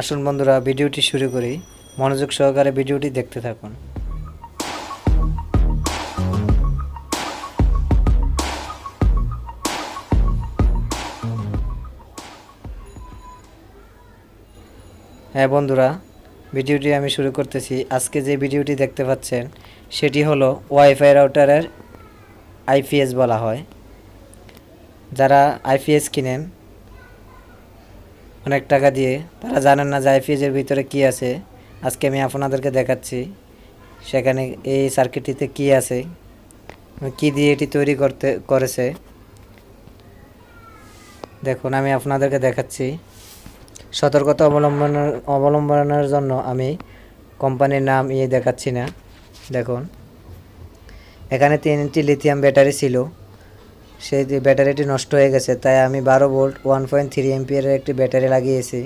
আসুন বন্ধুরা ভিডিওটি শুরু করি। মনোযোগ সহকারে ভিডিওটি দেখতে থাকুন। হ্যাঁ বন্ধুরা, ভিডিওটি আমি শুরু করতেছি। আজকে যে ভিডিওটি দেখতে পাচ্ছেন সেটি হলো ওয়াইফাই রাউটারের আইপিএস বলা হয়। যারা আইপিএস কিনেন অনেক টাকা দিয়ে, তারা জানেন না যে আইপিএসের ভিতরে কি আছে। আজকে আমি আপনাদেরকে দেখাচ্ছি সেখানে এই সার্কিটটিতে কি আছে, কি দিয়ে এটি তৈরি করেছে। দেখুন, আমি আপনাদেরকে দেখাচ্ছি। সতর্কতা অবলম্বনের জন্য আমি কোম্পানির নাম দেখাচ্ছি না। দেখুন, এখানে 3টি লিথিয়াম ব্যাটারি ছিল, সেই ব্যাটারিটি নষ্ট হয়ে গেছে, তাই আমি 12 ভোল্ট 1.3 এম্পিয়ারের একটি ব্যাটারি লাগিয়েছি।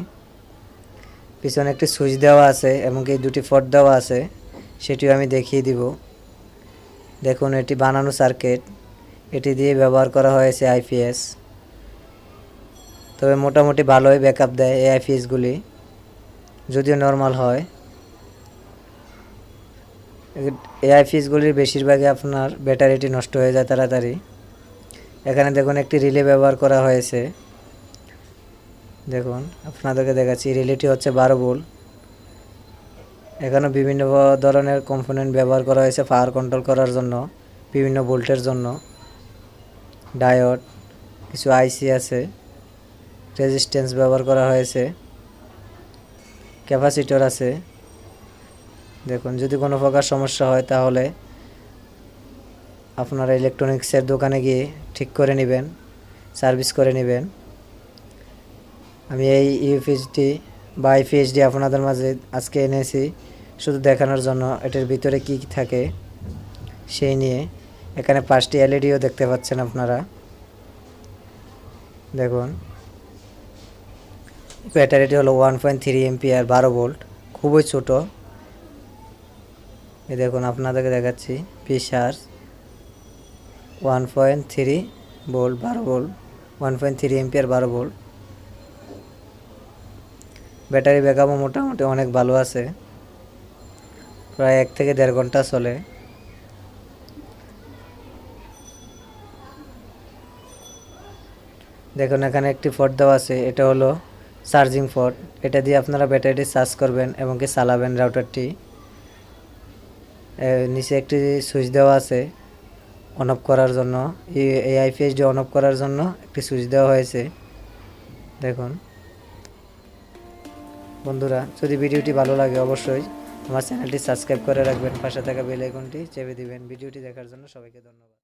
পিছনে একটি সুইচ দেওয়া আছে এবং এই দুটি পোর্ট দেওয়া আছে, সেটিও আমি দেখিয়ে দিব। দেখুন, এটি বানানো সার্কিট, এটি দিয়ে ব্যবহার করা হয়েছে আইপিএস। তবে মোটামুটি ভালোই ব্যাকআপ দেয় এই আইপিএসগুলি, যদিও নর্মাল হয়। এই আইপিএসগুলির বেশিরভাগই আপনার ব্যাটারিটি নষ্ট হয়ে যায় তাড়াতাড়ি। এখানে দেখুন একটি রিলে ব্যবহার করা হয়েছে। দেখুন, আপনাদেরকে দেখাচ্ছি, রিলেটি হচ্ছে 12 ভোল্ট। এখানে বিভিন্ন ধরনের কম্পোনেন্ট ব্যবহার করা হয়েছে পাওয়ার কন্ট্রোল করার জন্য, বিভিন্ন ভোল্টের জন্য। ডায়োড, কিছু আইসি আছে, রেজিস্ট্যান্স ব্যবহার করা হয়েছে, ক্যাপাসিটর আছে। দেখুন, যদি কোনো প্রকার সমস্যা হয় তাহলে আপনারা ইলেকট্রনিক্সের দোকানে গিয়ে ঠিক করে নেবেন, সার্ভিস করে নেবেন। আমি এই ইউপিএসডি বা আইপিএসডি আপনাদের মাঝে আজকে এনেছি শুধু দেখানোর জন্য এটার ভিতরে কি থাকে সেই নিয়ে। এখানে 5টি এলইডিও দেখতে পাচ্ছেন আপনারা। দেখুন, ব্যাটারিটি হলো 1.3 এম্পিয়ার, 12 ভোল্ট, খুবই ছোট। এই দেখুন, আপনাদেরকে দেখাচ্ছি, পিসার 1.3 volt, 12 volt, 1.3 ampere, 12 volt. Battery ব্যাকআপও মোটামুটি অনেক ভালো আছে, প্রায় 1 থেকে 1.5 ঘন্টা চলে। দেখুন, এখানে একটি পোর্ট দেওয়া আছে, এটা হলো চার্জিং পোর্ট। এটা দিয়ে আপনারা ব্যাটারিটি চার্জ করবেন এবং কি চালাবেন রাউটারটি। নিচে একটি সুইচ দেওয়া আছে অন অফ করার জন্য। এই আইপিএসডি অন অফ করার জন্য একটি সুইচ দেওয়া হয়েছে। দেখুন বন্ধুরা, যদি ভিডিওটি ভালো লাগে অবশ্যই আমার চ্যানেলটি সাবস্ক্রাইব করে রাখবেন, পাশে থাকা বেল আইকনটি চেপে দিবেন। ভিডিওটি দেখার জন্য সবাইকে ধন্যবাদ।